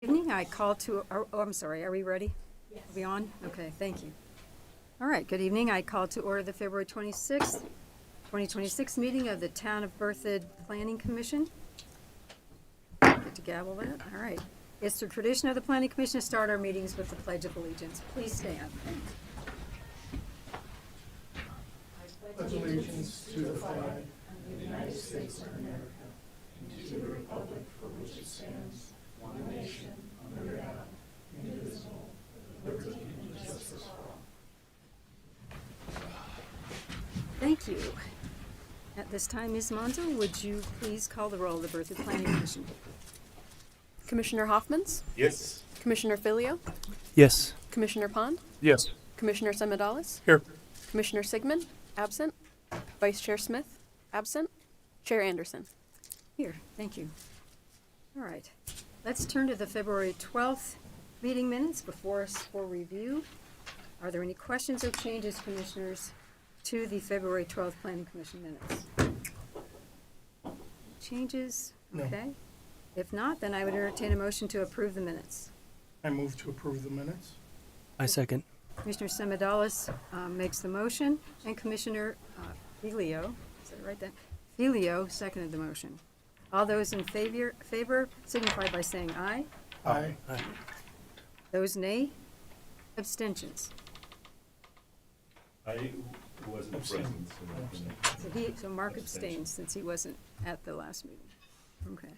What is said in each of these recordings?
Evening, I call to, I'm sorry, are we ready? Yes. Are we on? Okay, thank you. All right, good evening. I call to order the February 26th, 2026 meeting of the Town of Berthoud Planning Commission. Get to gavel that, all right. It's the tradition of the Planning Commission to start our meetings with the Pledge of Allegiance. Please stand. Pledge allegiance to the flag of the United States of America and to the republic for which it stands, one nation, under God, indivisible, with liberty and justice for all. Thank you. At this time, Ms. Monzo, would you please call the roll of the Berthoud Planning Commission? Commissioner Hoffmans? Yes. Commissioner Filio? Yes. Commissioner Pond? Yes. Commissioner Semadalis? Here. Commissioner Sigmund? Absent. Vice Chair Smith? Absent. Chair Anderson? Here, thank you. All right, let's turn to the February 12th meeting minutes before us for review. Are there any questions or changes, Commissioners, to the February 12th Planning Commission minutes? Changes? No. Okay. If not, then I would entertain a motion to approve the minutes. I move to approve the minutes. I second. Commissioner Semadalis makes the motion, and Commissioner Filio, is that right then? Filio seconded the motion. All those in favor signify by saying aye. Aye. Those nay? Abstentions? I wasn't Abstain. present, so I can- So Mark abstains since he wasn't at the last meeting. Okay.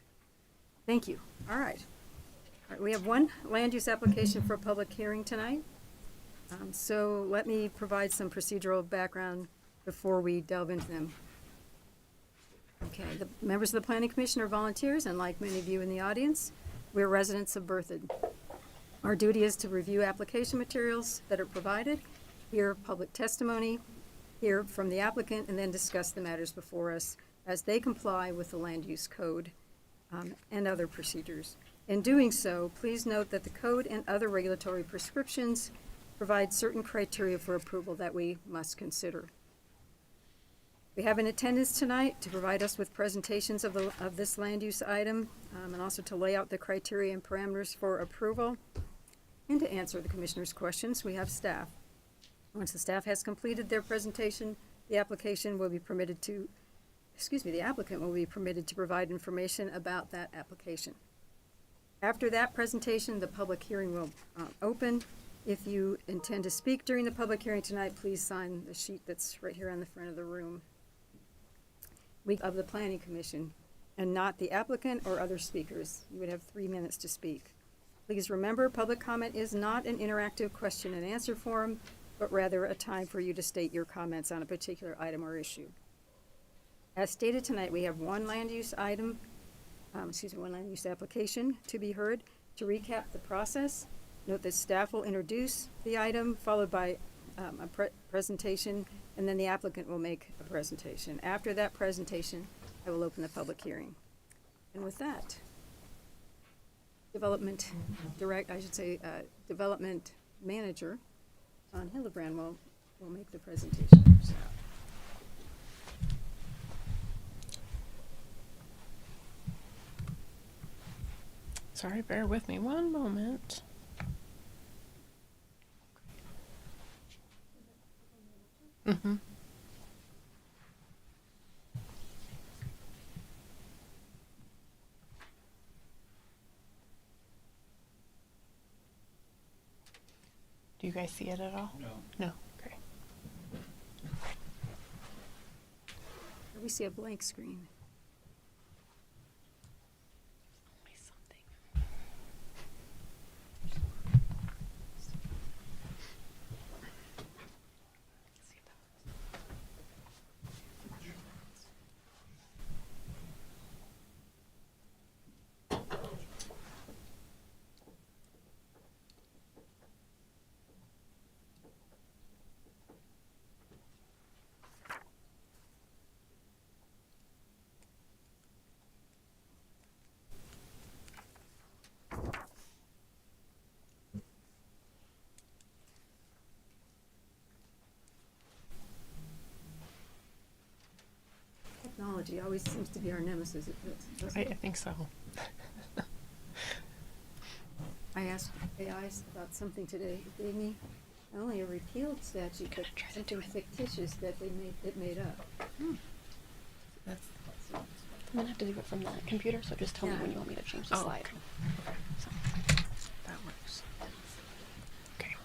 Thank you. All right. All right, we have one land use application for a public hearing tonight. So let me provide some procedural background before we delve into them. Okay, the members of the Planning Commission are volunteers, and like many of you in the audience, we're residents of Berthoud. Our duty is to review application materials that are provided, hear public testimony, hear from the applicant, and then discuss the matters before us as they comply with the land use code and other procedures. In doing so, please note that the code and other regulatory prescriptions provide certain criteria for approval that we must consider. We have in attendance tonight to provide us with presentations of this land use item, and also to lay out the criteria and parameters for approval. And to answer the Commissioner's questions, we have staff. Once the staff has completed their presentation, the applicant will be permitted to provide information about that application. After that presentation, the public hearing will open. If you intend to speak during the public hearing tonight, please sign the sheet that's right here on the front of the room. Of the Planning Commission, and not the applicant or other speakers. You would have 3 minutes to speak. Please remember, public comment is not an interactive question and answer forum, but rather a time for you to state your comments on a particular item or issue. As stated tonight, we have one land use application to be heard. To recap the process, note that staff will introduce the item, followed by a presentation, and then the applicant will make a presentation. After that presentation, I will open the public hearing. And with that, development manager, Don Hillebrand will make the presentation. Sorry, bear with me one moment. Mm-hmm. Do you guys see it at all? No. No. Okay. We see a blank screen. Only something. Technology always seems to be our nemesis. I think so. I asked AI about something today. It gave me not only a repealed statute, but something fictitious that it made up. I'm gonna have to do it from the computer, so just tell me Yeah. when you want me to change the Oh, slide. okay. So, That works. okay.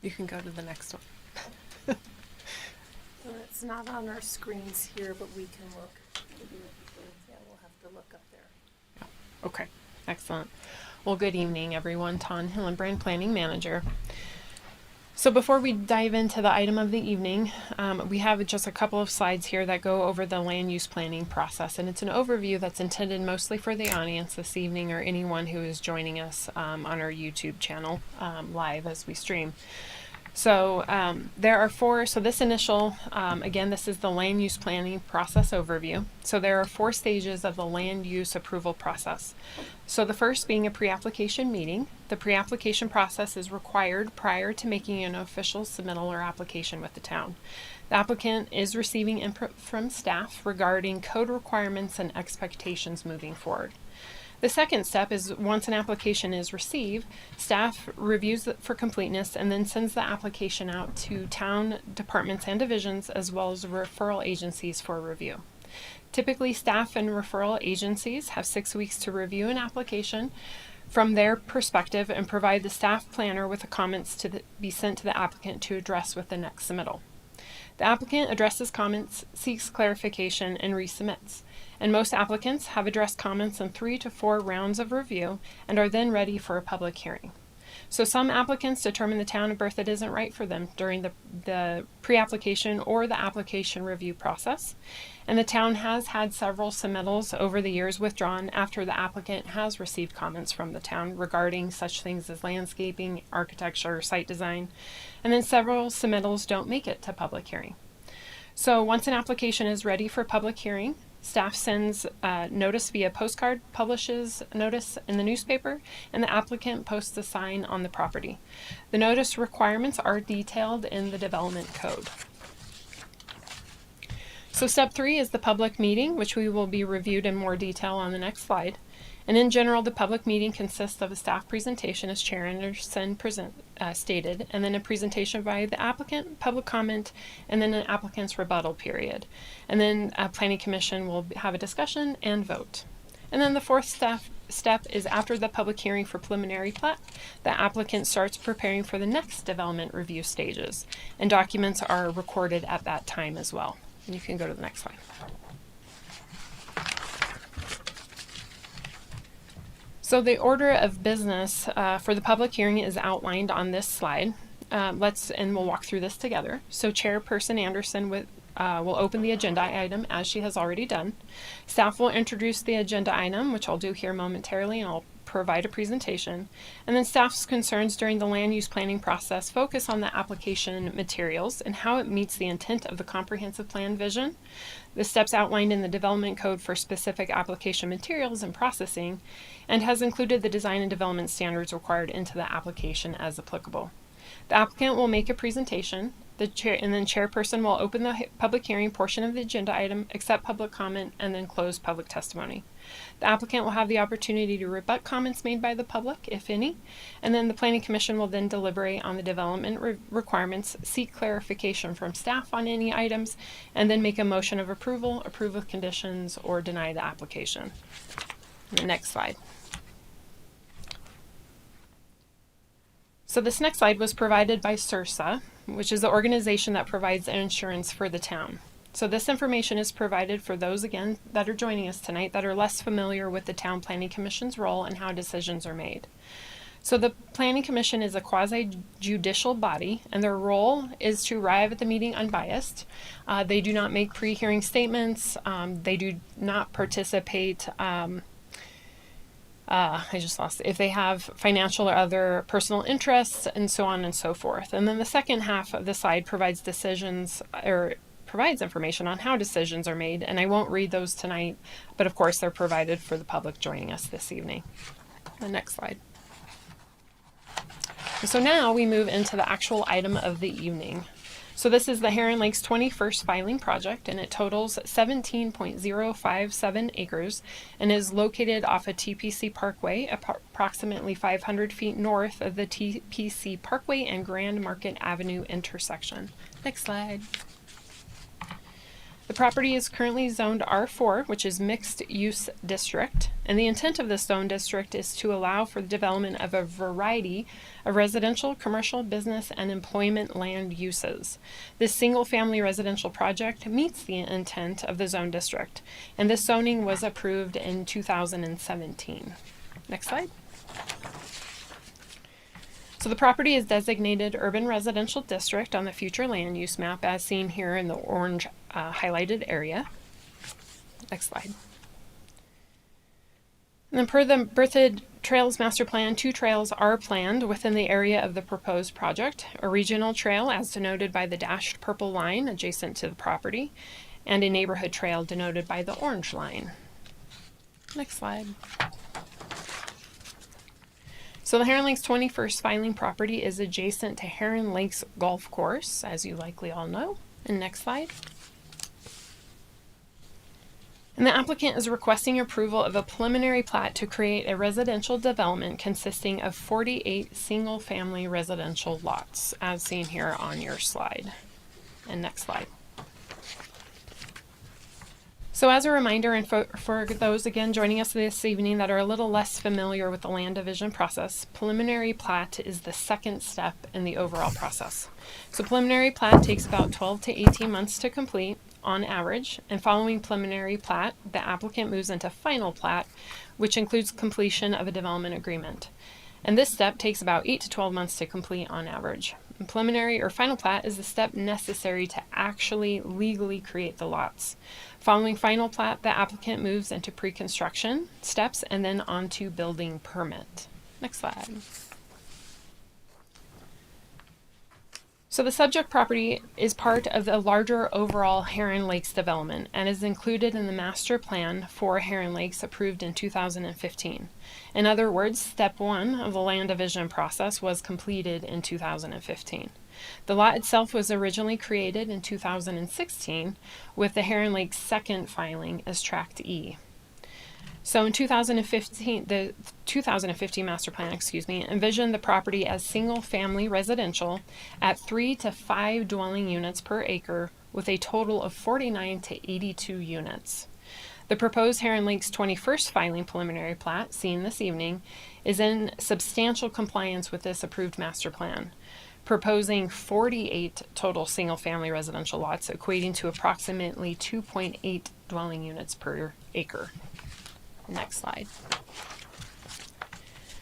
You can go to the next one. So it's not on our screens here, but we can look. Yeah, we'll have to look up there. Okay, excellent. Well, good evening, everyone. Tawn Hillenbrand, Planning Manager. So before we dive into the item of the evening, we have just a couple of slides here that go over the land use planning process, and it's an overview that's intended mostly for the audience this evening or anyone who is joining us on our YouTube channel live as we stream. So there are four, so this initial, again, this is the land use planning process overview. So there are 4 stages of the land use approval process. So the first being a pre-application meeting. The pre-application process is required prior to making an official submittal or application with the town. The applicant is receiving input from staff regarding code requirements and expectations moving forward. The second step is once an application is received, staff reviews it for completeness and then sends the application out to town departments and divisions as well as referral agencies for review. Typically, staff and referral agencies have 6 weeks to review an application from their perspective and provide the staff planner with the comments to be sent to the applicant to address with the next submittal. The applicant addresses comments, seeks clarification, and resubmits. And most applicants have addressed comments in 3 to 4 rounds of review and are then ready for a public hearing. So some applicants determine the town of Berthoud isn't right for them during the pre-application or the application review process. And the town has had several submittals over the years withdrawn after the applicant has received comments from the town regarding such things as landscaping, architecture, site design. And then several submittals don't make it to public hearing. So once an application is ready for public hearing, staff sends notice via postcard, publishes notice in the newspaper, and the applicant posts a sign on the property. The notice requirements are detailed in the development code. So step 3 is the public meeting, which we will be reviewed in more detail on the next slide. And in general, the public meeting consists of a staff presentation, as Chair Anderson stated, and then a presentation by the applicant, public comment, and then an applicant's rebuttal period. And then a planning commission will have a discussion and vote. And then the fourth step is after the public hearing for preliminary plat, the applicant starts preparing for the next development review stages, and documents are recorded at that time as well. And you can go to the next slide. So the order of business for the public hearing is outlined on this slide. And we'll walk through this together. So Chairperson Anderson will open the agenda item as she has already done. Staff will introduce the agenda item, which I'll do here momentarily, and I'll provide a presentation. And then staff's concerns during the land use planning process focus on the application materials and how it meets the intent of the comprehensive plan vision, the steps outlined in the development code for specific application materials and processing, and has included the design and development standards required into the application as applicable. The applicant will make a presentation. And then chairperson will open the public hearing portion of the agenda item, accept public comment, and then close public testimony. The applicant will have the opportunity to rebut comments made by the public, if any, and then the planning commission will then deliberate on the development requirements, seek clarification from staff on any items, and then make a motion of approval, approve with conditions, or deny the application. The next slide. So this next slide was provided by CIRSA, which is the organization that provides insurance for the town. So this information is provided for those, again, that are joining us tonight that are less familiar with the Town Planning Commission's role and how decisions are made. So the Planning Commission is a quasi-judicial body, and their role is to arrive at the meeting unbiased. They do not make pre-hearing statements. They do not participate I just lost it. If they have financial or other personal interests, and so on and so forth. And then the second half of the slide provides decisions or provides information on how decisions are made. And I won't read those tonight, but of course they're provided for the public joining us this evening. The next slide. So now we move into the actual item of the evening. So this is the Heron Lakes 21st filing project, and it totals 17.057 acres and is located off of TPC Parkway, approximately 500 feet north of the TPC Parkway and Grand Market Avenue intersection. Next slide. The property is currently zoned R4, which is mixed use district, and the intent of this zone district is to allow for the development of a variety of residential, commercial, business, and employment land uses. This single-family residential project meets the intent of the zone district, and this zoning was approved in 2017. Next slide. So the property is designated urban residential district on the future land use map as seen here in the orange highlighted area. Next slide. And then per the Berthoud Trails Master Plan, 2 trails are planned within the area of the proposed project. A regional trail as denoted by the dashed purple line adjacent to the property, and a neighborhood trail denoted by the orange line. Next slide. So the Heron Lakes 21st filing property is adjacent to Heron Lakes Golf Course, as you likely all know. And next slide. And the applicant is requesting approval of a preliminary plat to create a residential development consisting of 48 single-family residential lots, as seen here on your slide. And next slide. So as a reminder, and for those again joining us this evening that are a little less familiar with the land division process, preliminary plat is the second step in the overall process. So preliminary plat takes about 12 to 18 months to complete on average, and following preliminary plat, the applicant moves into final plat, which includes completion of a development agreement. And this step takes about 8 to 12 months to complete on average. And preliminary or final plat is the step necessary to actually legally create the lots. Following final plat, the applicant moves into pre-construction steps and then onto building permit. Next slide. So the subject property is part of the larger overall Heron Lakes development and is included in the master plan for Heron Lakes approved in 2015. In other words, step 1 of the land division process was completed in 2015. The lot itself was originally created in 2016 with the Heron Lakes second filing as Tract E. So in 2015, the 2015 master plan, envisioned the property as single-family residential at 3 to 5 dwelling units per acre with a total of 49 to 82 units. The proposed Heron Lakes 21st filing preliminary plat, seen this evening, is in substantial compliance with this approved master plan, proposing 48 total single-family residential lots, equating to approximately 2.8 dwelling units per acre. Next slide.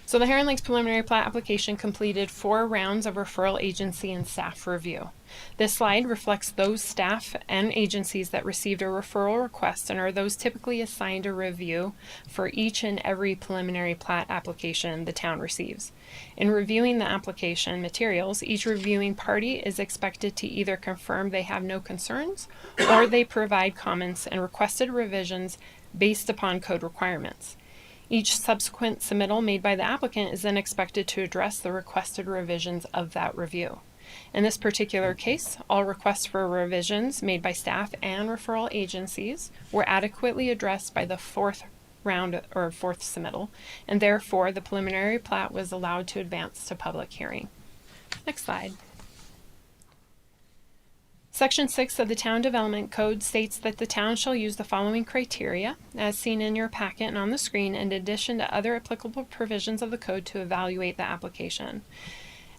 So the Heron Lakes preliminary plat application completed 4 rounds of referral agency and staff review. This slide reflects those staff and agencies that received a referral request and are those typically assigned a review for each and every preliminary plat application the town receives. In reviewing the application materials, each reviewing party is expected to either confirm they have no concerns or they provide comments and requested revisions based upon code requirements. Each subsequent submittal made by the applicant is then expected to address the requested revisions of that review. In this particular case, all requests for revisions made by staff and referral agencies were adequately addressed by the 4th round or 4th submittal, and therefore the preliminary plat was allowed to advance to public hearing. Next slide. Section 6 of the Town Development Code states that the town shall use the following criteria, as seen in your packet and on the screen, in addition to other applicable provisions of the code to evaluate the application.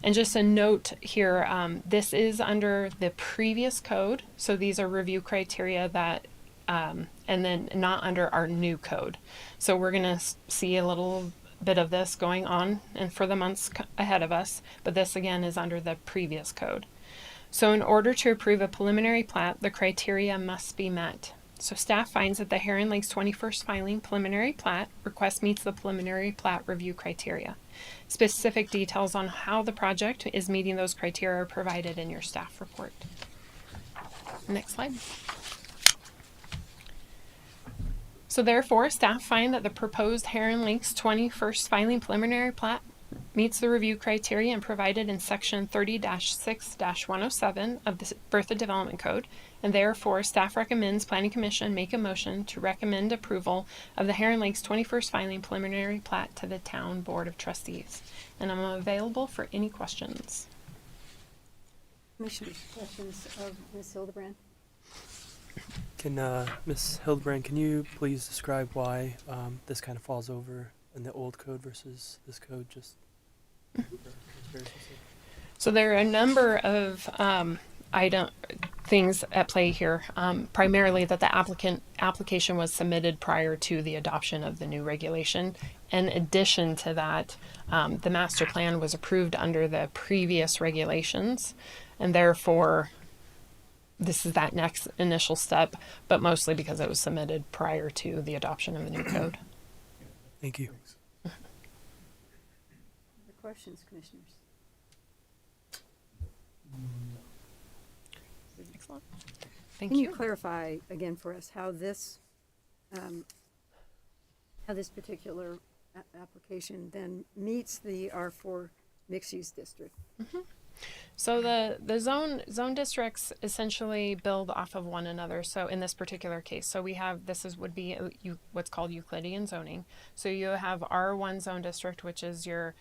And just a note here, this is under the previous code, so these are review criteria that, and then not under our new code. So we're going to see a little bit of this going on and for the months ahead of us, but this again is under the previous code. So in order to approve a preliminary plat, the criteria must be met. So staff finds that the Heron Lakes 21st filing preliminary plat request meets the preliminary plat review criteria. Specific details on how the project is meeting those criteria are provided in your staff report. Next slide. So therefore, staff find that the proposed Heron Lakes 21st filing preliminary plat meets the review criteria and provided in section 30-6-107 of the Bertha Development Code, and therefore staff recommends Planning Commission make a motion to recommend approval of the Heron Lakes 21st filing preliminary plat to the Town Board of Trustees. And I'm available for any questions. Commissioners, questions of Ms. Hildebrand? Can Ms. Hildebrand, can you please describe why this kind of falls over in the old code versus this code? Just for transparency's sake? So there are a number of things at play here. Primarily that the application was submitted prior to the adoption of the new regulation. In addition to that, the master plan was approved under the previous regulations, and therefore this is that next initial step, but mostly because it was submitted prior to the adoption of the new code. Thank you. Other questions, commissioners? Excellent. Thank Can you you. clarify again for us how this particular application then meets the R4 mixed-use district? So the zone districts essentially build off of one another. So in this particular case, so we have would be what's called Euclidean zoning. So you have R1 zone district, which is your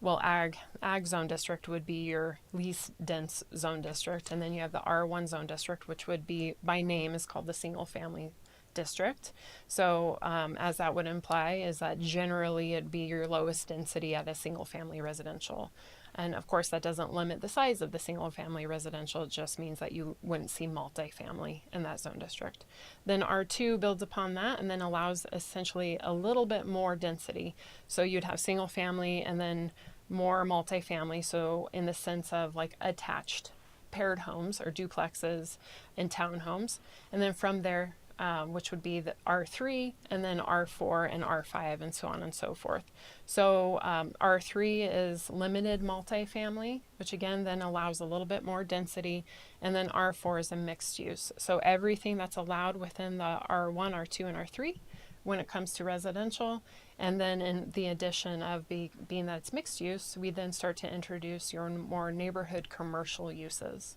ag zone district would be your least dense zone district, and then you have the R1 zone district, which would be by name is called the single family district. So as that would imply is that generally it'd be your lowest density at a single family residential. And of course, that doesn't limit the size of the single family residential. It just means that you wouldn't see multifamily in that zone district. Then R2 builds upon that and then allows essentially a little bit more density. So you'd have single family and then more multifamily. So in the sense of like attached paired homes or duplexes and townhomes. And then from there, which would be the R3 and then R4 and R5 and so on and so forth. So R3 is limited multifamily, which again then allows a little bit more density, and then R4 is a mixed use. So everything that's allowed within the R1, R2, and R3 when it comes to residential, and then in the addition of being that it's mixed use, we then start to introduce your more neighborhood commercial uses,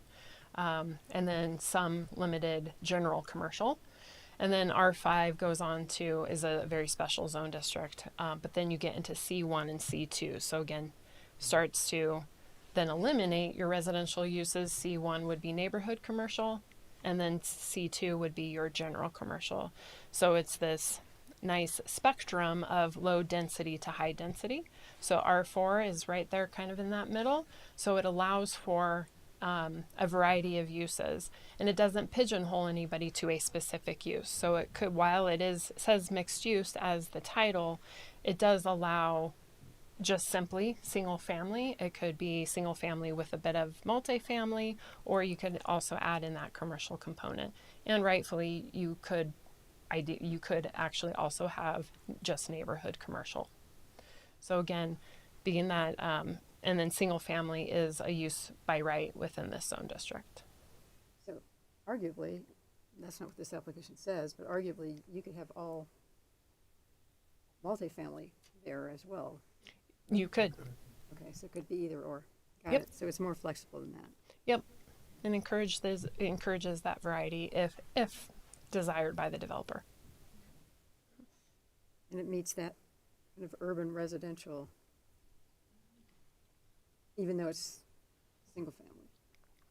and then some limited general commercial. And then R5 goes on to is a very special zone district, but then you get into C1 and C2. So again, starts to then eliminate your residential uses. C1 would be neighborhood commercial, and then C2 would be your general commercial. So it's this nice spectrum of low density to high density. So R4 is right there kind of in that middle. So it allows for a variety of uses, and it doesn't pigeonhole anybody to a specific use. So it could, while it says mixed use as the title, it does allow just simply single family. It could be single family with a bit of multifamily, or you could also add in that commercial component. And rightfully, you could actually also have just neighborhood commercial. So again, being that and then single family is a use by right within this zone district. So arguably, that's not what this application says, but arguably you could have all multifamily there as well. You could. Okay, so it could be either or. Got Yep. it. So it's more flexible than that. Yep. And encourages that variety if desired by the developer. And it meets that kind of urban residential, even though it's single family.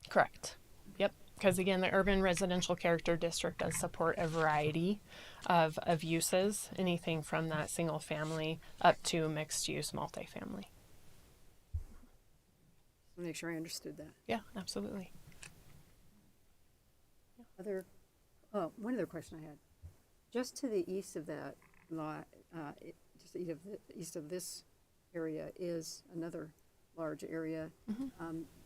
Correct. Yep. Because again, the urban residential character district does support a variety of uses, anything from that single family up to mixed use multifamily. I'll make sure I understood that. Yeah, absolutely. One other question I had. Just to the east of that lot, just east of this area is another large area.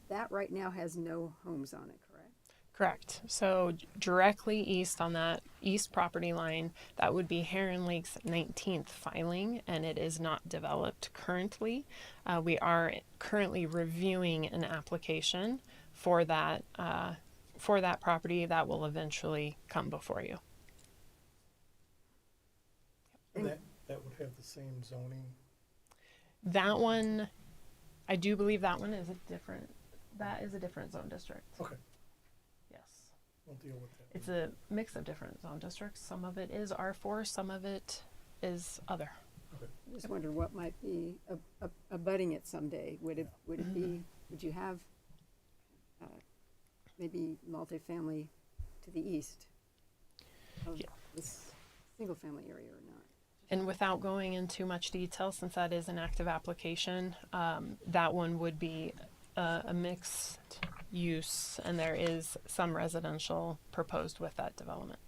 That right now has no homes on it, correct? Correct. So directly east on that east property line, that would be Heron Lake's 19th filing, and it is not developed currently. We are currently reviewing an application for that property that will eventually come before you. And that would have the same zoning. That one, I do believe that one is a different. That is a different zone district. Okay, Yes. we'll deal with that. It's a mix of different zone districts. Some of it is R4, some of it is other. I just wonder what might be abutting it someday. Would it be, would you have maybe multifamily to the east of Yeah. this single-family area or not? And without going into much detail, since that is an active application, that one would be a mixed use, and there is some residential proposed with that development.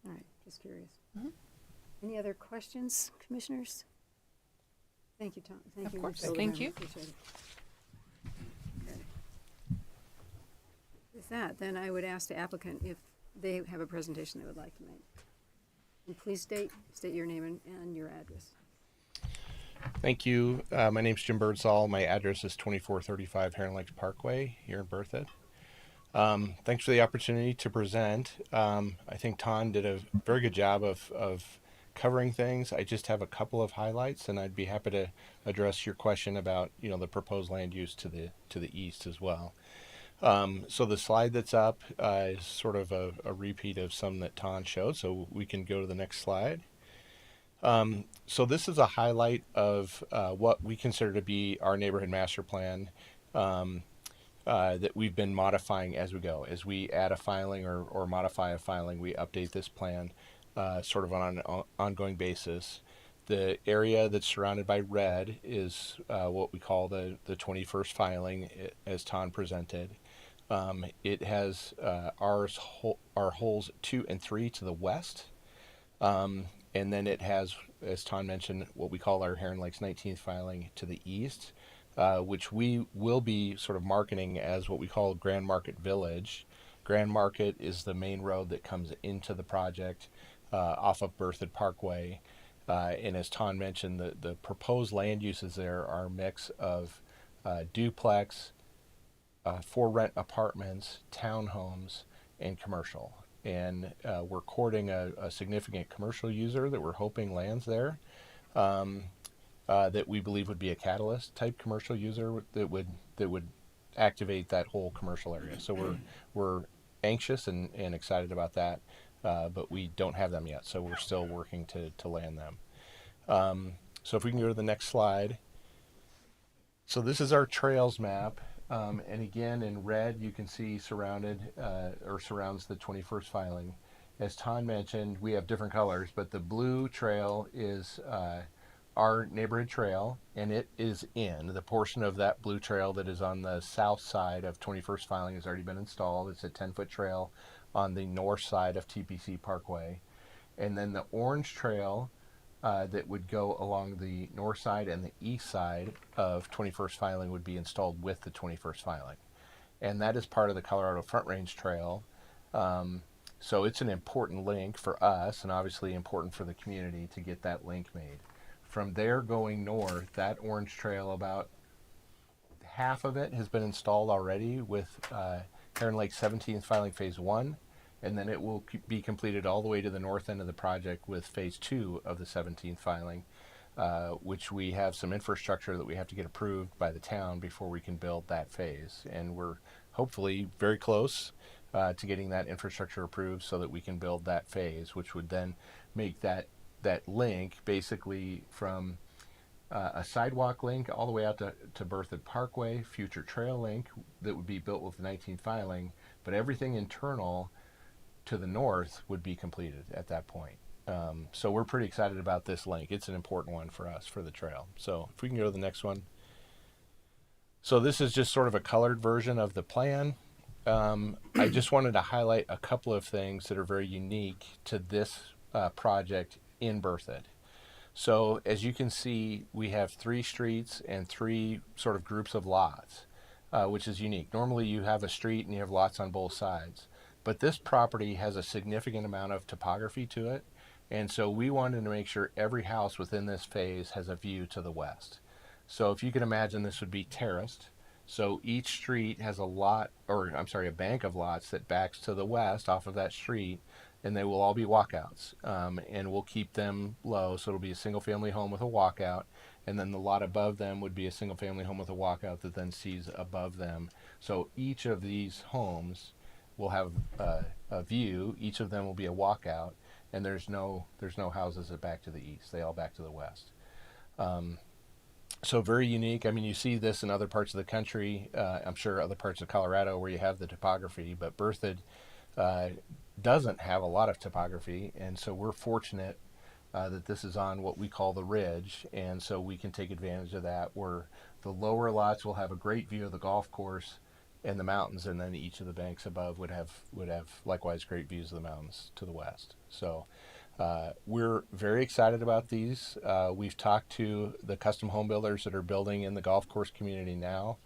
All right, just curious. Mhm. Any other questions, commissioners? Thank you, Tom. Thank Of you. course, Ms. thank Hildebrand. you. Appreciate it. Okay. With that, then I would ask the applicant if they have a presentation they would like to make. And please state your name and your address. Thank you. My name's Jim Birdsall. My address is 2435 Heron Lakes Parkway here in Berthoud. Thanks for the opportunity to present. I think Ton did a very good job of covering things. I just have a couple of highlights, and I'd be happy to address your question about the proposed land use to the east as well. So the slide that's up is sort of a repeat of some that Ton showed, so we can go to the next slide. So this is a highlight of what we consider to be our neighborhood master plan that we've been modifying as we go. As we add a filing or modify a filing, we update this plan sort of on an ongoing basis. The area that's surrounded by red is what we call the 21st filing, as Ton presented. It has our holes 2 and 3 to the west. And then it has, as Ton mentioned, what we call our Heron Lakes 19th filing to the east, which we will be sort of marketing as what we call Grand Market Village. Grand Market is the main road that comes into the project off of Berthoud Parkway. And as Ton mentioned, the proposed land uses there are a mix of duplex, for rent apartments, townhomes, and commercial. And we're courting a significant commercial user that we're hoping lands there, that we believe would be a catalyst type commercial user that would activate that whole commercial area. So we're anxious and excited about that, but we don't have them yet. So we're still working to land them. So if we can go to the next slide. So this is our trails map. And again, in red, you can see surrounds the 21st filing. As Ton mentioned, we have different colors, but the blue trail is our neighborhood trail, and it is in. The portion of that blue trail that is on the south side of 21st filing has already been installed. It's a 10-foot trail on the north side of TPC Parkway. And then the orange trail that would go along the north side and the east side of 21st filing would be installed with the 21st filing. And that is part of the Colorado Front Range Trail. So it's an important link for us and obviously important for the community to get that link made. From there going north, that orange trail, about half of it has been installed already with Heron Lake 17th filing phase 1. And then it will be completed all the way to the north end of the project with phase 2 of the 17th filing, which we have some infrastructure that we have to get approved by the town before we can build that phase. And we're hopefully very close to getting that infrastructure approved so that we can build that phase, which would then make that link basically from a sidewalk link all the way out to Berthoud Parkway, future trail link that would be built with the 19th filing, but everything internal to the north would be completed at that point. So we're pretty excited about this link. It's an important one for us for the trail. So if we can go to the next one. So this is just sort of a colored version of the plan. I just wanted to highlight a couple of things that are very unique to this project in Berthoud. So as you can see, we have 3 streets and 3 sort of groups of lots. which is unique. Normally you have a street and you have lots on both sides, but this property has a significant amount of topography to it. And so we wanted to make sure every house within this phase has a view to the west. So if you can imagine, this would be terraced. So each street has a bank of lots that backs to the west off of that street, and they will all be walkouts. And we'll keep them low, so it'll be a single family home with a walkout, and then the lot above them would be a single family home with a walkout that then sees above them. So each of these homes will have a view. Each of them will be a walkout, and there's no houses that back to the east. They all back to the west. So very unique. I mean, you see this in other parts of the country. I'm sure other parts of Colorado where you have the topography, but Berthoud doesn't have a lot of topography, and so we're fortunate that this is on what we call the ridge, and so we can take advantage of that, where the lower lots will have a great view of the golf course and the mountains, and then each of the banks above would have likewise great views of the mountains to the west. So we're very excited about these. We've talked to the custom home builders that are building in the golf course community now.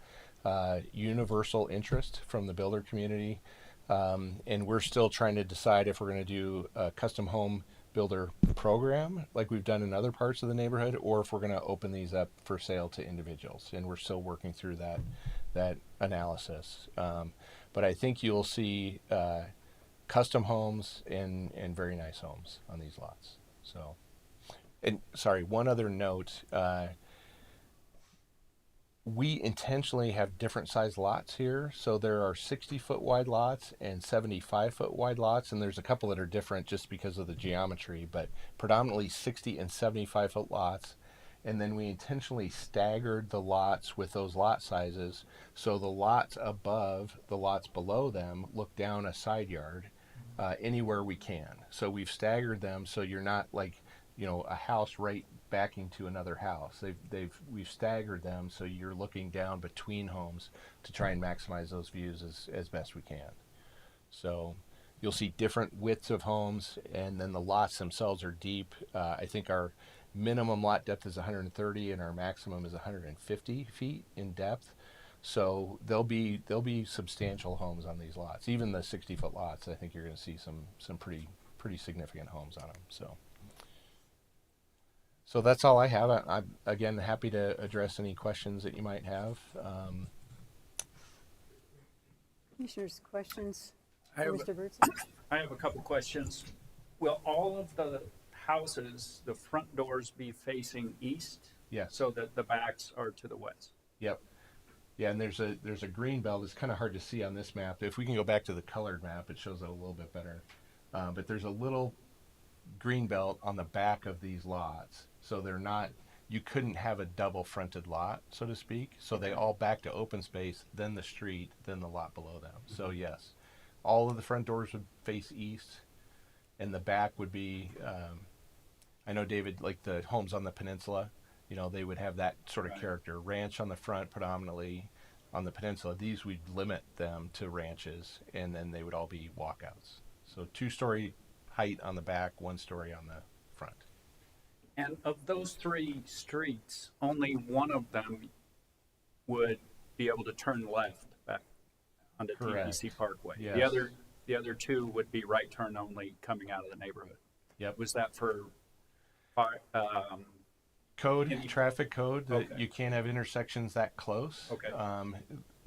Universal interest from the builder community, and we're still trying to decide if we're going to do a custom home builder program like we've done in other parts of the neighborhood, or if we're going to open these up for sale to individuals. And we're still working through that analysis. But I think you'll see custom homes and very nice homes on these lots. So, and sorry, one other note. We intentionally have different size lots here. So there are 60-foot wide lots and 75-foot wide lots, and there's a couple that are different just because of the geometry, but predominantly 60 and 75-foot lots. And then we intentionally staggered the lots with those lot sizes, so the lots above the lots below them look down a side yard anywhere we can. So we've staggered them so you're not like, a house right backing to another house. We've staggered them so you're looking down between homes to try and maximize those views as best we can. So you'll see different widths of homes, and then the lots themselves are deep. I think our minimum lot depth is 130 and our maximum is 150 feet in depth. So there'll be substantial homes on these lots. Even the 60-foot lots, I think you're going to see some pretty significant homes on them. So that's all I have. I'm again happy to address any questions that you might have. Commissioners, questions I for have, Mr. Burton? I have a couple questions. Will all of the houses, the front doors be facing east? Yes. So that the backs are to the west? Yep. Yeah, and there's a green belt. It's kind of hard to see on this map. If we can go back to the colored map, it shows it a little bit better. But there's a little green belt on the back of these lots. So you couldn't have a double fronted lot, so to speak. So they all back to open space, then the street, then the lot below them. So yes, all of the front doors would face east, and the back would be, I know David, like the homes on the peninsula, they would have that sort of character. Ranch on the front predominantly. On the peninsula, these we'd limit them to ranches, and then they would all be walkouts. So 2-story height on the back, 1-story on the front. And of those 3 streets, only one of them would be able to turn left back onto Correct. TPC Parkway. Yes. The other 2 would be right turn only coming out of the neighborhood. Yep. Was that for Traffic code, that Okay. you can't have intersections that close. Okay.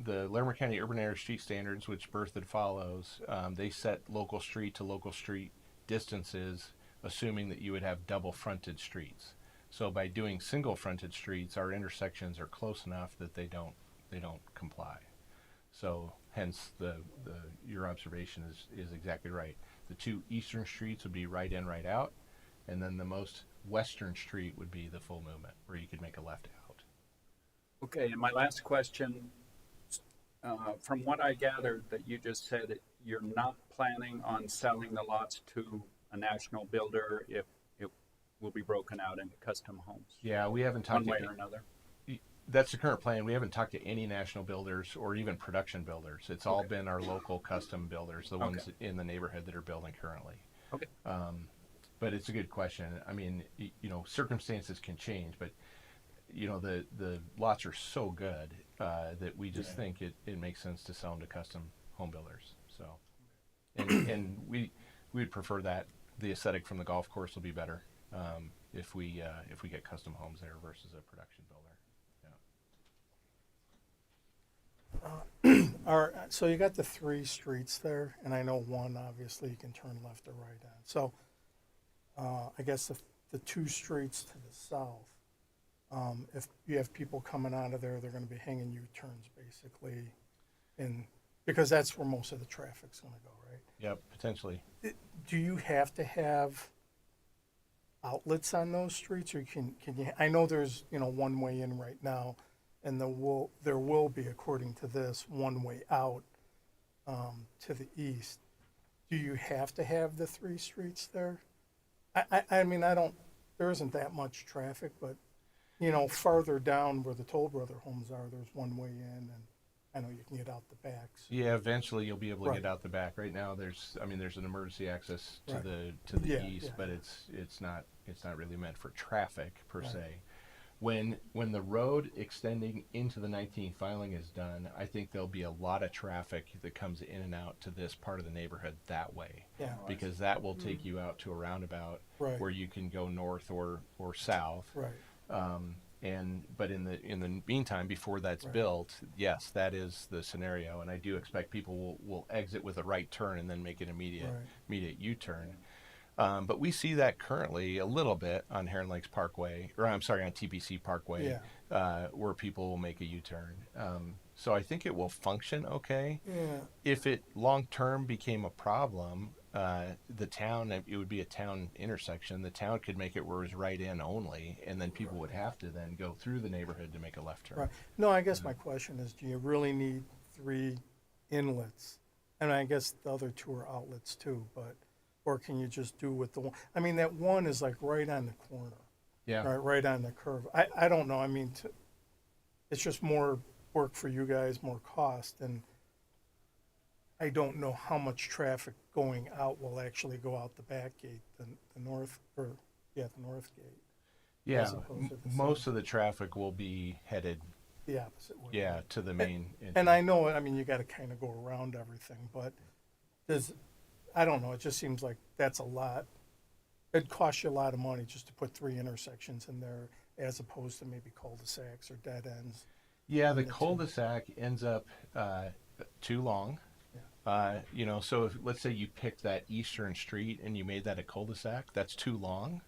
The Larimer County Urban Area Street Standards, which Berthoud follows, they set local street to local street distances, assuming that you would have double fronted streets. So by doing single fronted streets, our intersections are close enough that they don't comply. So hence your observation is exactly right. The 2 eastern streets would be right in, right out, and then the most western street would be the full movement, where you could make a left out. Okay, and my last question, from what I gathered that you just said, that you're not planning on selling the lots to a national builder if it will be broken out into custom homes, Yeah, we haven't talked one way to or another? That's the current plan. We haven't talked to any national builders or even production builders. It's all Okay. been our local custom builders, the ones in the neighborhood that are building currently. Okay. But it's a good question. I mean, circumstances can change, but the lots are so good, that we just think it makes sense to sell them to custom home builders. So, and we'd prefer that the aesthetic from the golf course will be better if we get custom homes there versus a production builder. So you got the 3 streets there, and I know one, obviously, you can turn left or right on. So I guess the 2 streets to the south, if you have people coming out of there, they're going to be hanging U-turns, basically, because that's where most of the traffic's going to go, right? Yep, potentially. Do you have to have outlets on those streets, or can you? I know there's one way in right now, and there will be, according to this, one way out to the east. Do you have to have the 3 streets there? I mean, there isn't that much traffic, but farther down where the Toll Brother homes are, there's one way in, and I know you can get out the back. So. Yeah, eventually you'll be able to Right. get out the back. Right now, there's an emergency access to Right. the Yeah, east, yeah. but it's not really meant for traffic per se. When the road extending into the 19th filing is done, I think there'll be a lot of traffic that comes in and out to this part of the neighborhood that way, Yeah, because that will take you out to a roundabout right, where you can go north or south. right. But in the meantime, before that's Right. built, yes, that is the scenario, and I do expect people will exit with a right turn and then make an immediate U-turn. But we see that currently a little bit on Heron Lakes Parkway, or I'm sorry, on TPC Parkway, where people will make a U-turn. So I think it will function okay. Yeah, If it long-term became a problem, the town, it would be a town intersection. The town could make it where it's right in only, and then people would have to then go through the neighborhood to make a left turn. right. No, I guess my question is, do you really need 3 inlets? And I guess the other 2 are outlets too, or can you just do with the one? I mean, that one is like right on the corner, Yeah. right on the curve. I don't know. I mean, it's just more work for you guys, more cost, and I don't know how much traffic going out will actually go out the back gate, the north gate, Yeah, as opposed to the most of the traffic will be headed, the opposite way. yeah, to the main. And I know, I mean, you got to kind of go around everything, but I don't know. It just seems like that's a lot. It'd cost you a lot of money just to put 3 intersections in there, as opposed to maybe cul-de-sacs or dead ends. Yeah, the the two. cul-de-sac ends up too long. So if, let's say you picked that eastern street and you made that a cul-de-sac, that's too long.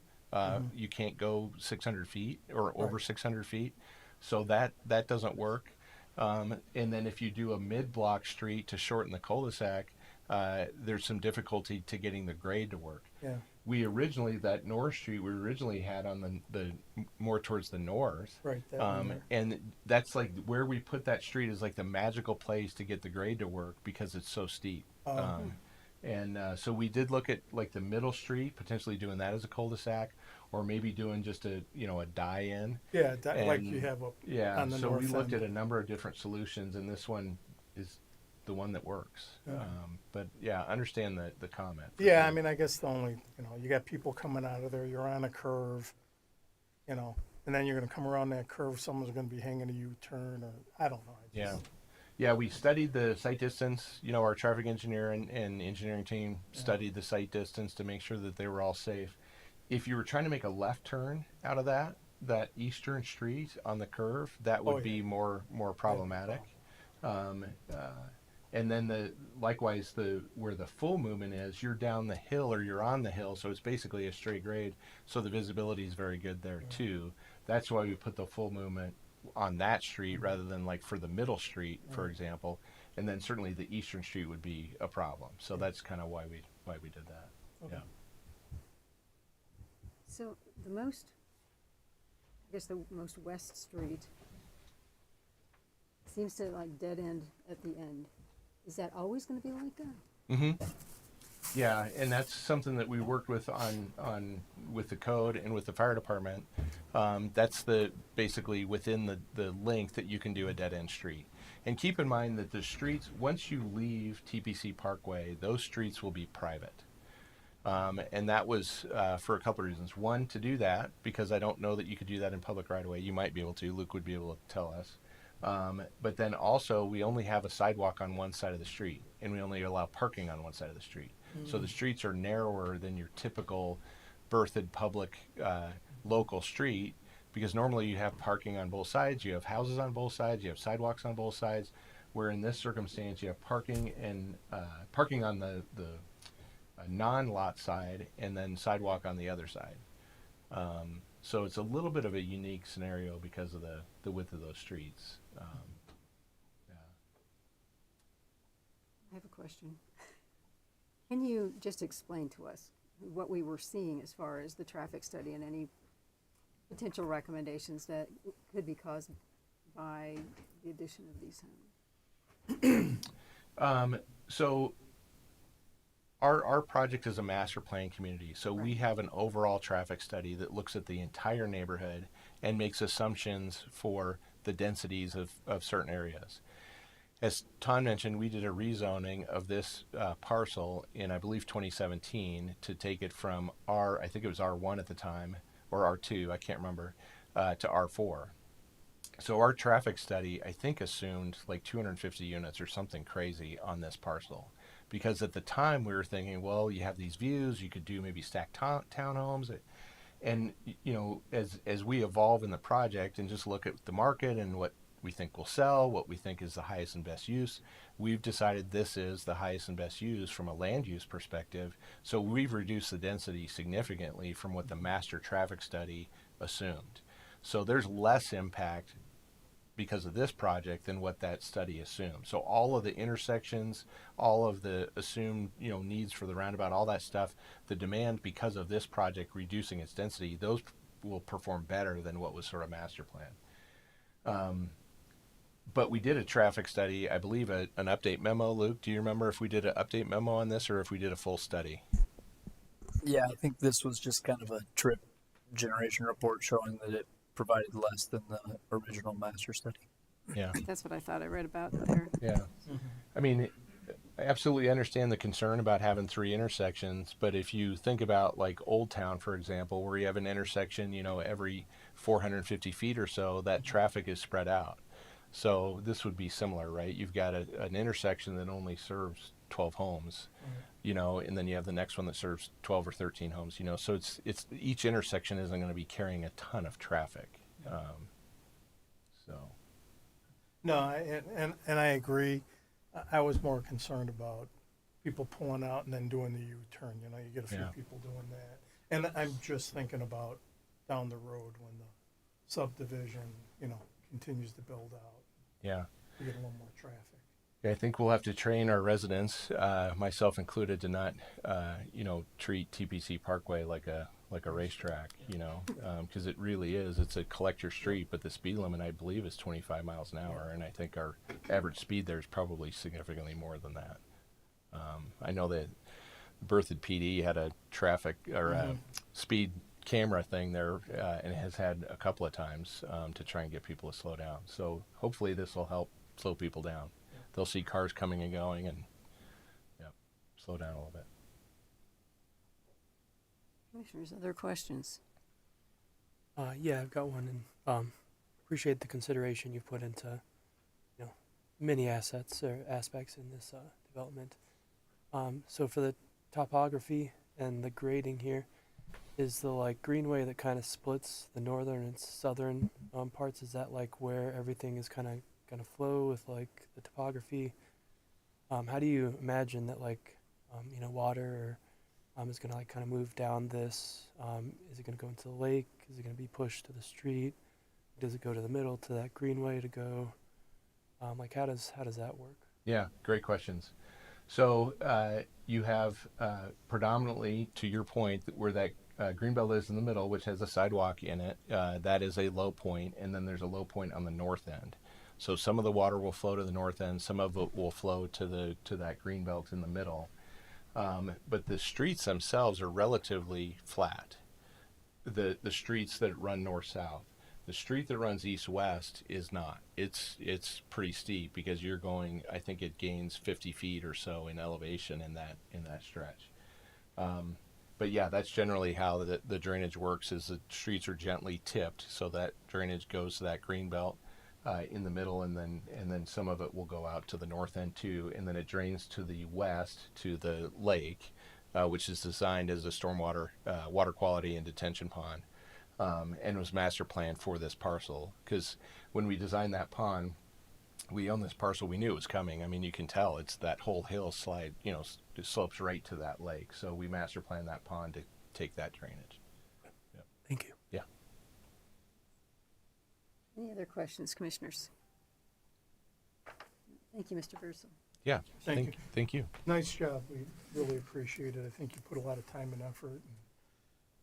You can't go 600 feet or over 600 feet. So that doesn't work. And then if you do a mid-block street to shorten the cul-de-sac, there's some difficulty to getting the grade to work. Yeah. That North Street we originally had on the more towards the north. Right. That one there. And that's like where we put that street is like the magical place to get the grade to work because it's so steep. So we did look at like the middle street, potentially doing that as a cul-de-sac, or maybe doing just a die-in. Yeah, like and- you have up Yeah, on the so we north looked end. at a number of different solutions, and this one is the one that works. Yeah. But yeah, understand the comment. for Yeah, sure. I mean, I guess the only, you got people coming out of there, you're on a curve, and then you're going to come around that curve, someone's going to be hanging a U-turn, or I don't know. Yeah, we studied the site distance. Our traffic engineer and engineering team studied the site distance to make sure that they were all safe. If you were trying to make a left turn out of that eastern street on the curve, that would be more problematic. And then likewise where the full movement is, you're down the hill or you're on the hill, so it's basically a straight grade. So the visibility is very good there too. That's why we put the full movement on that street rather than like for the middle street, for example. And then certainly the eastern street would be a problem. So that's kind of why we did that. Okay. Yeah. So the most west street seems to like dead end at the end. Is that always going to be like that? Mm-hmm. Yeah, and that's something that we worked with with the code and with the fire department. That's basically within the length that you can do a dead end street. And keep in mind that the streets, once you leave TPC Parkway, those streets will be private. And that was for a couple of reasons. One, to do that, because I don't know that you could do that in public right away. You might be able to. Luke would be able to tell us. But then also we only have a sidewalk on one side of the street, and we only allow parking on one side of the street. So the streets are narrower than your typical berthed public local street, because normally you have parking on both sides, you have houses on both sides, you have sidewalks on both sides. Where in this circumstance you have parking and parking on the non-lot side, and then sidewalk on the other side. So it's a little bit of a unique scenario because of the width of those streets. Yeah. I have a question. Can you just explain to us what we were seeing as far as the traffic study and any potential recommendations that could be caused by the addition of these homes? So our project is a master plan community. So we have an overall traffic study that looks at the entire neighborhood and makes assumptions for the densities of certain areas. As Ton mentioned, we did a rezoning of this parcel in, I believe, 2017 to take it from I think it was R1 at the time, or R2, I can't remember, to R4. So our traffic study, I think, assumed like 250 units or something crazy on this parcel. Because at the time we were thinking, well, you have these views, you could do maybe stacked townhomes. And, you know, as we evolve in the project and just look at the market and what we think will sell, what we think is the highest and best use, we've decided this is the highest and best use from a land use perspective. So we've reduced the density significantly from what the master traffic study assumed. So there's less impact because of this project than what that study assumed. So all of the intersections, all of the assumed, you know, needs for the roundabout, all that stuff, the demand because of this project reducing its density, those will perform better than what was sort of master plan. But we did a traffic study, I believe an update memo. Luke, do you remember if we did an update memo on this or if we did a full study? Yeah, I think this was just kind of a trip generation report showing that it provided less than the original master study. Yeah. That's what I thought I read about there. Yeah. I mean, I absolutely understand the concern about having 3 intersections, but if you think about like Old Town, for example, where you have an intersection, you know, every 450 feet or so, that traffic is spread out. So this would be similar, right? You've got an intersection that only serves 12 homes, you know, and then you have the next one that serves 12 or 13 homes, you know, so it's each intersection isn't going to be carrying a ton of traffic. So. No, and I agree. I was more concerned about people pulling out and then doing the U-turn. You know, you get a few Yeah. people doing that. And I'm just thinking about down the road when the subdivision, you know, continues to build out. Yeah. You get a little more traffic. I think we'll have to train our residents, myself included, to not, you know, treat TPC Parkway like a racetrack, you know, because it really is. It's a collector street, but the speed limit, I believe, is 25 miles an hour, and I think our average speed there is probably significantly more than that. I know that Berthoud PD had a traffic or a speed camera thing there, and has had a couple of times to try and get people to slow down. So hopefully this will help slow people down. They'll see cars coming and going and slow down a little bit. Commissioners, other questions? Yeah, I've got one, and appreciate the consideration you've put into, you know, many assets or aspects in this development. So for the topography and the grading here, is the like greenway that kind of splits the northern and southern parts? Is that like where everything is kind of going to flow with like the topography? How do you imagine that like you know, water is going to like kind of move down this? Is it going to go into the lake? Is it going to be pushed to the street? Does it go to the middle to that greenway to go? Like how does that work? Yeah, great questions. So you have predominantly, to your point, where that greenbelt is in the middle, which has a sidewalk in it. That is a low point, and then there's a low point on the north end. So some of the water will flow to the north end, some of it will flow to that greenbelt in the middle. But the streets themselves are relatively flat. The streets that run north-south. The street that runs east-west is not. It's pretty steep because you're going, I think it gains 50 feet or so in elevation in that stretch. But yeah, that's generally how the drainage works. Is the streets are gently tipped, so that drainage goes to that green belt. in the middle, and then some of it will go out to the north end too, and then it drains to the west to the lake, which is designed as a stormwater water quality and detention pond, and was master planned for this parcel. Because when we designed that pond, we own this parcel. We knew it was coming. I mean, you can tell it's that whole hill slide. You know, it slopes right to that lake. So we master planned that pond to take that drainage. Thank you. Yeah. Any other questions, commissioners? Thank you, Mr. Bursell. Yeah. Thank you. Thank you. Nice job. We really appreciate it. I think you put a lot of time and effort, and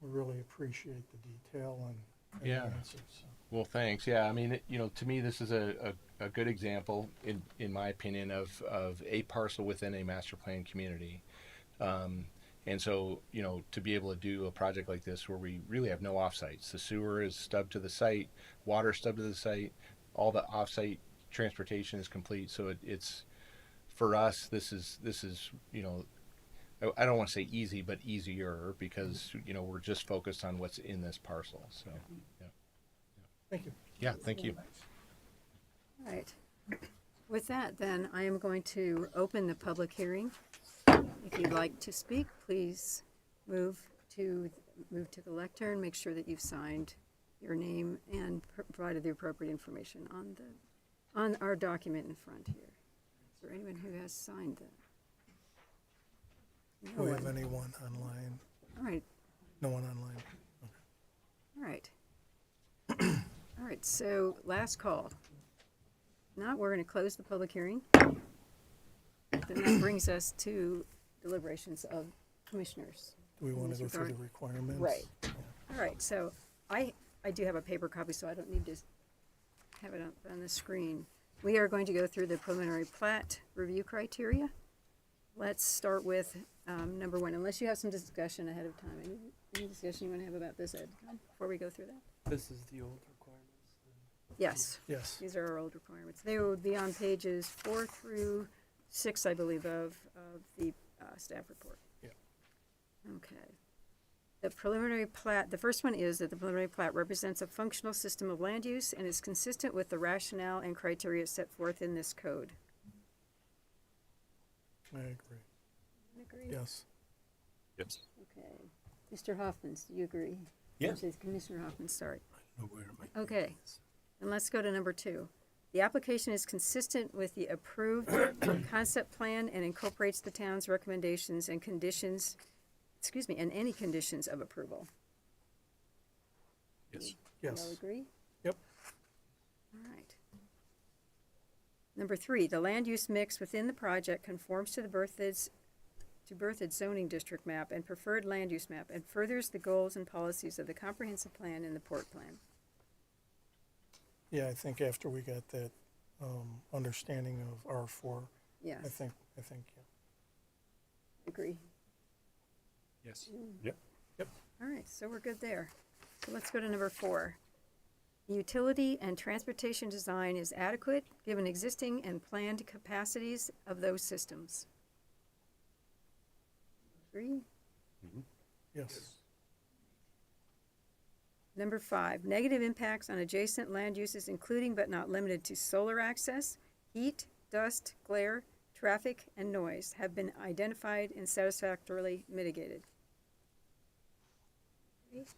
we really appreciate the detail and the Yeah. answers. So. Well, thanks. Yeah, I mean, to me, this is a good example, in my opinion, of a parcel within a master plan community. And so, to be able to do a project like this where we really have no offsites, the sewer is stubbed to the site, water stubbed to the site, all the offsite transportation is complete. So it's for us, this is I don't want to say easy, but easier, because we're just focused on what's in this parcel. So, yeah. Thank you. Yeah, thank you. All right. With that, then, I am going to open the public hearing. If you'd like to speak, please move to the lectern. Make sure that you've signed your name and provided the appropriate information on our document in front here. Is there anyone who has signed that? Do we have one. anyone online? All right. No one online. All right. All right, so last call. Now we're going to close the public hearing. Then that brings us to deliberations of commissioners. Do we want to go With through the regard- requirements? Right. All right, so I do have a paper copy, so I don't need to have it up on the screen. We are going to go through the preliminary plat review criteria. Let's start with number one, unless you have some discussion ahead of time. Any discussion you want to have about this, Ed, before we go through that? This is the old requirements. Yes. Yes. These are our old requirements. They would be on pages 4 through 6, I believe, of the staff report. Yeah. Okay. The preliminary plat, the first one is that the preliminary plat represents a functional system of land use and is consistent with the rationale and criteria set forth in this code. I agree. Agree? Yes. Yes. Okay. Mr. Hoffman, do you agree? Yes. Commissioner Hoffman, sorry. Where am I? Okay, and let's go to number 2. The application is consistent with the approved concept plan and incorporates the town's recommendations and conditions, and any conditions of approval. Yes. You all Yes. agree? Yep. All right. Number 3, the land use mix within the project conforms to the Berthoud's zoning district map and preferred land use map and furthers the goals and policies of the comprehensive plan and the port plan. Yeah, I think after we got that understanding of R4, Yes, I think, yeah. agree. Yes. All right, so we're good there. So let's go to number 4. The utility and transportation design is adequate given existing and planned capacities of those systems. Agree? Yes. Number 5, negative impacts on adjacent land uses including but not limited to solar access, heat, dust, glare, traffic, and noise have been identified and satisfactorily mitigated. Yes.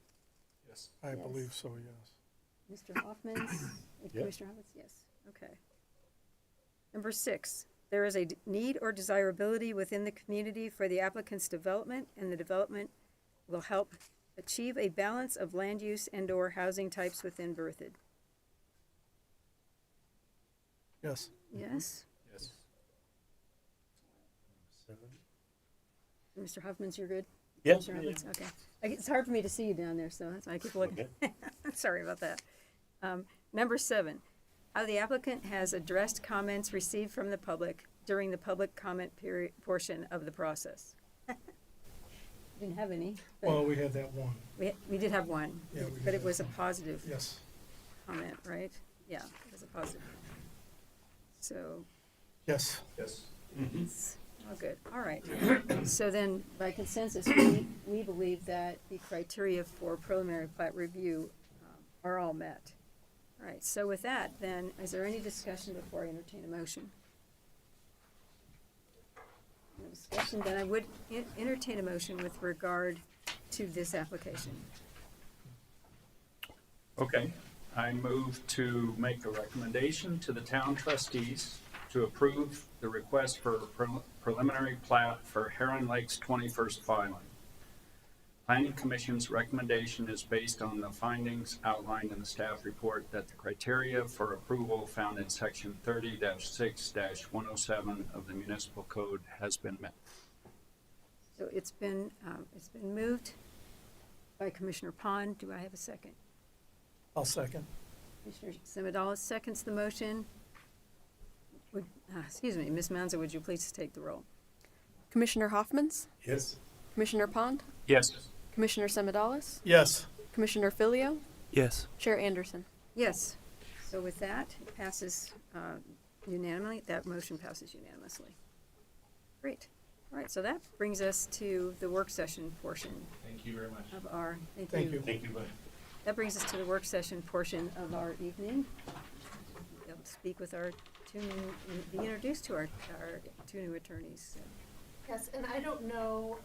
I Yes. believe so, yes. Mr. Hoffman's, Commissioner Hoffman's, yes, okay. Number 6, there is a need or desirability within the community for the applicant's development, and the development will help achieve a balance of land use and/or housing types within Berthoud. Yes. Yes? Yes. Mr. Huffman's, you're good? Yeah. Mr. Huffman's, okay. It's hard for me to see you down there, so that's why I keep looking. Sorry about that. Number 7, how the applicant has addressed comments received from the public during the public comment period portion of the process. Didn't have any, Well, but we had that one. we did have one, Yeah, we but did it have was a one. positive Yes. comment, right? Yeah, it was a positive. So, Yes. Yes. it's all good, all right. So then, by consensus, we believe that the criteria for preliminary plat review are all met. All right, so with that, then, is there any discussion before I entertain a motion? No discussion, then I would entertain a motion with regard to this application. Okay, I move to make a recommendation to the town trustees to approve the request for preliminary plat for Heron Lake's 21st filing. Planning Commission's recommendation is based on the findings outlined in the staff report that the criteria for approval found in section 30-6-107 of the municipal code has been met. So it's been moved by Commissioner Pond. Do I have a second? I'll second. Commissioner Semadalis seconds the motion. Excuse me, Ms. Manzo, would you please take the roll? Commissioner Hoffmans, Yes. Commissioner Pond, Yes. Commissioner Semadalis, Yes. Commissioner Filio, Yes. Chair Anderson. Yes. So with that, it passes unanimously. That motion passes unanimously. Great. All right, so that brings us to the work session portion Thank you very much. of our, Thank you. Thank you, bye. That brings us to the work session portion of our evening. We'll speak with our two new, be introduced to our two new attorneys. Yes, and I don't know,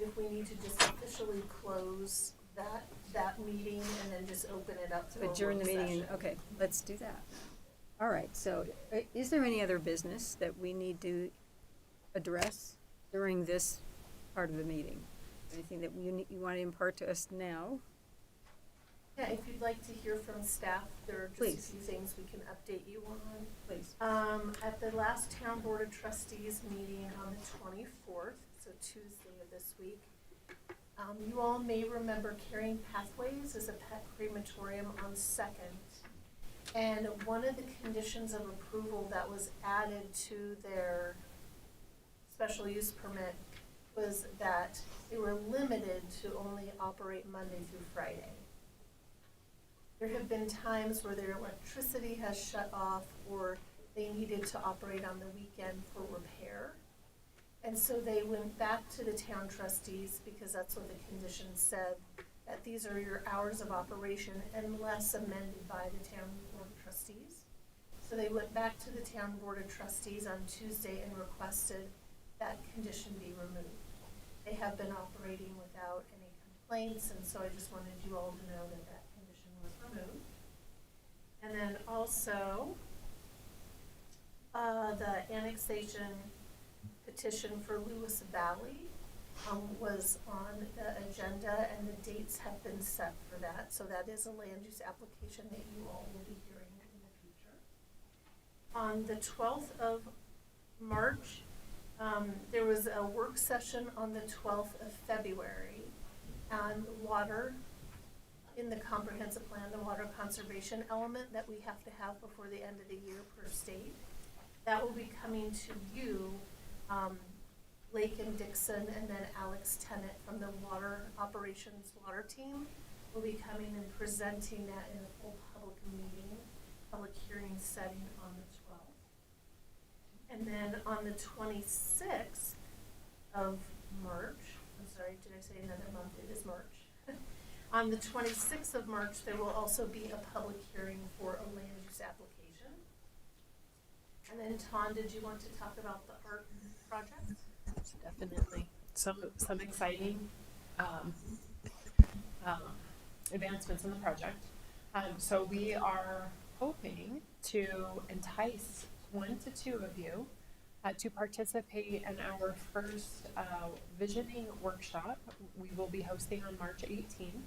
if we need to just officially close that meeting and then just open it up to a Adjourn the work meeting, session. okay, let's do that. All right, so is there any other business that we need to address during this part of the meeting? Anything that you want to impart to us now? Yeah, if you'd like to hear from staff, there are just Please. a few things we can update you on. Please. At the last Town Board of Trustees meeting on the 24th, so Tuesday of this week, you all may remember Caring Pathways as a pet crematorium on 2nd. And one of the conditions of approval that was added to their special use permit was that they were limited to only operate Monday through Friday. There have been times where their electricity has shut off or they needed to operate on the weekend for repair. And so they went back to the town trustees, because that's what the condition said, that these are your hours of operation unless amended by the town board of trustees. So they went back to the town board of trustees on Tuesday and requested that condition be removed. They have been operating without any complaints, and so I just wanted you all to know that that condition was removed. And then also, the annexation petition for Lewis Valley was on the agenda, and the dates have been set for that. So that is a land use application that you all will be hearing in the future. On the 12th of March, there was a work session on the 12th of February on water in the comprehensive plan, the water conservation element that we have to have before the end of the year per state. That will be coming to you, Lake and Dixon, and then Alex Tennant from the water operations water team will be coming and presenting that in a full public meeting, public hearing setting on the 12th. And then on the 26th of March, I'm sorry, did I say another month? It is March. On the 26th of March, there will also be a public hearing for a land use application. And then, Ton, did you want to talk about the art project? Definitely. Some exciting advancements in the project. So we are hoping to entice 1 to 2 of you to participate in our first visioning workshop. We will be hosting on March 18th.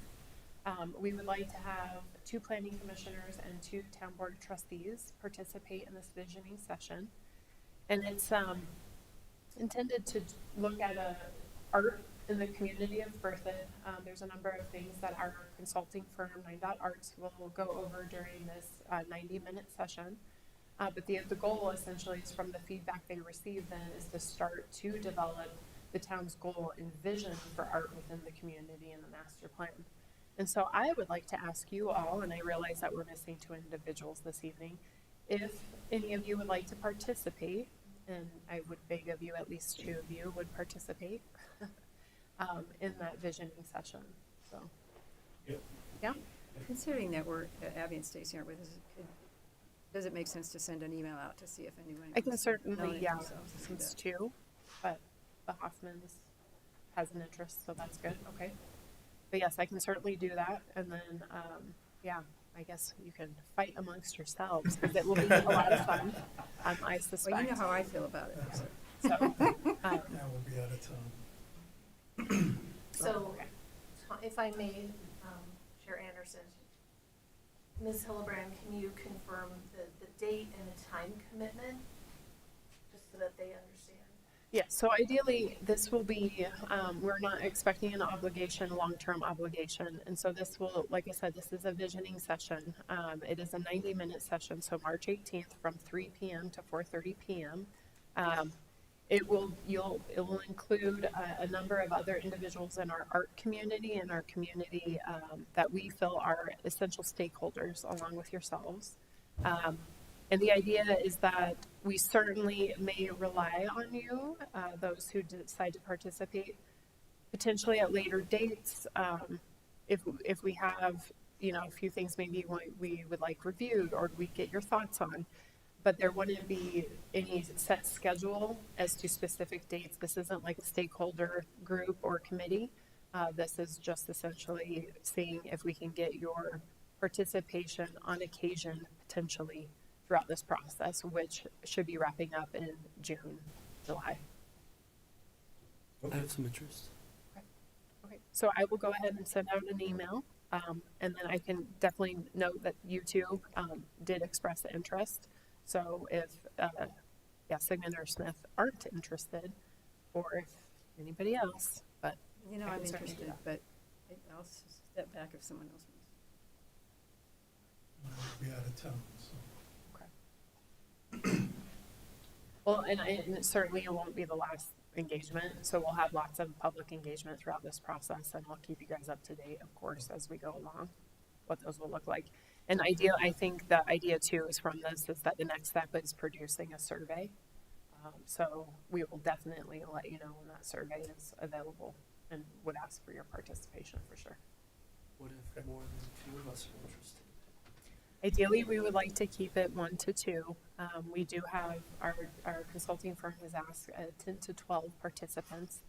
We would like to have 2 planning commissioners and 2 town board trustees participate in this visioning session. And it's intended to look at art in the community of Berthoud. There's a number of things that our consulting firm, 9.Arts, will go over during this 90-minute session. But the goal essentially is, from the feedback they receive then, is to start to develop the town's goal and vision for art within the community and the master plan. And so I would like to ask you all, and I realize that we're missing 2 individuals this evening, if any of you would like to participate, and I would beg of you, at least 2 of you would participate in that visioning session. So, Yep. yeah. Considering that we're, Abby and Stacy aren't with us, does it make sense to send an email out to see if anyone? I can wants to certainly, nominate yeah, themselves to do since that? two, but the Hoffmans has an interest, so that's good, okay. But yes, I can certainly do that, and then, yeah, I guess you can fight amongst yourselves, because it will be a lot of fun, I Well, suspect. you know how I feel about it, so. So, Now we'll be out of town. So, if I may, Chair Anderson, Ms. Hillebrand, can you confirm the date and the time commitment? Just so that they understand. yeah, so ideally, this will be, we're not expecting an obligation, long-term obligation, and so this will, like I said, this is a visioning session. It is a 90-minute session, so March 18th from 3 p.m. to 4:30 p.m. It will include a number of other individuals in our art community and our community that we feel are essential stakeholders along with yourselves. And the idea is that we certainly may rely on you, those who decide to participate, potentially at later dates, if we have, a few things maybe we would like reviewed or we get your thoughts on. But there wouldn't be any set schedule as to specific dates. This isn't like a stakeholder group or committee. This is just essentially seeing if we can get your participation on occasion potentially throughout this process, which should be wrapping up in June, July. I have some interest. Okay, so I will go ahead and send out an email, and then I can definitely note that you two did express the interest. So if, Sigmund or Smith aren't interested, or if anybody else, but You know, I I'm can certainly do interested, that. but I'll step back if someone else wants. We'll be out of town, so. Well, and certainly it won't be the last engagement, so we'll have lots of public engagement throughout this process, and I'll keep you guys up to date, of course, as we go along, what those will look like. And I think the idea too is from this is that the next step is producing a survey. So we will definitely let you know when that survey is available and would ask for your participation for sure. What if more than 2 of us are interested? Ideally, we would like to keep it 1 to 2. We do have our consulting firm has asked 10 to 12 participants.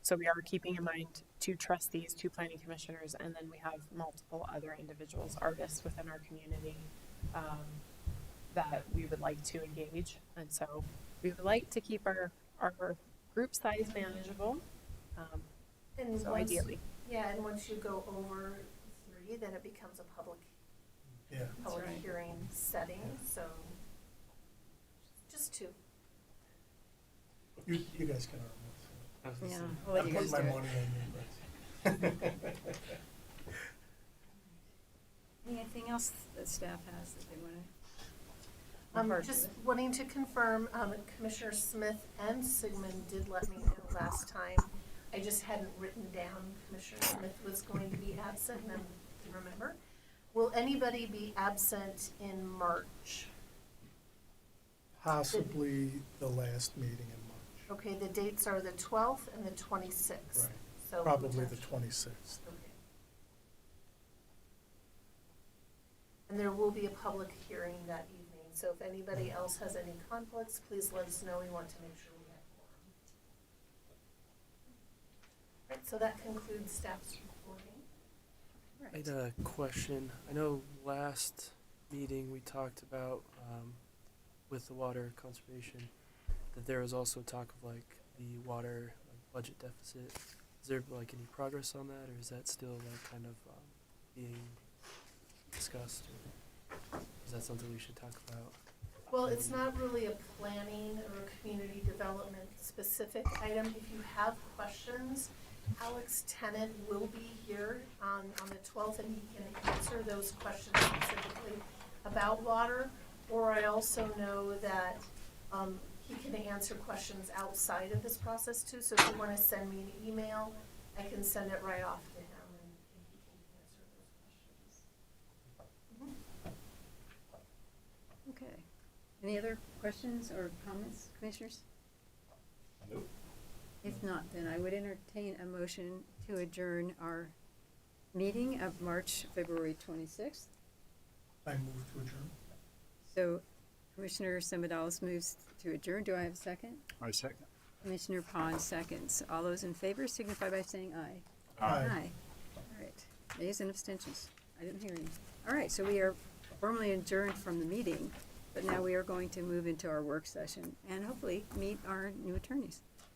So we are keeping in mind 2 trustees, 2 planning commissioners, and then we have multiple other individuals, artists within our community that we would like to engage. And so we would like to keep our group size manageable. And So once- ideally. Yeah, and once you go over 3, then it becomes a public Yeah. right. hearing setting, so just 2. You guys can arm Yeah, it. I'll let I'm you guys putting do my it. money on you, but. Anything else that staff has that they want to? Just wanting to confirm, Commissioner Smith and Sigmund did let me know last time. I just hadn't written down Commissioner Smith was going to be absent, and I remember. Will anybody be absent in March? Possibly the last meeting in March. Okay, the dates are the 12th and the 26th. Right. So Probably the 26th. Okay. And there will be a public hearing that evening, so if anybody else has any conflicts, please let us know. We want to make sure we have quorum. Right, so that concludes staff's reporting. I had a question. I know last meeting we talked about with the water conservation that there was also talk of like the water budget deficit. Is there like any progress on that, or is that still like kind of being discussed? Or is that something we should talk about? Well, it's not really a planning or community development specific item. If you have questions, Alex Tennant will be here on the 12th, and he can answer those questions specifically about water. Or I also know that he can answer questions outside of this process too. So if you want to send me an email, I can send it right off to him, and he can answer those questions. Okay. Any other questions or comments, commissioners? Nope. If not, then I would entertain a motion to adjourn our meeting of February 26th. I move to adjourn. So Commissioner Semadalis moves to adjourn. Do I have a second? I second. Commissioner Pond seconds. All those in favor signify by saying aye. Aye. All right. Nays and abstentions. I didn't hear any. All right, so we are formally adjourned from the meeting, but now we are going to move into our work session and hopefully meet our new attorneys.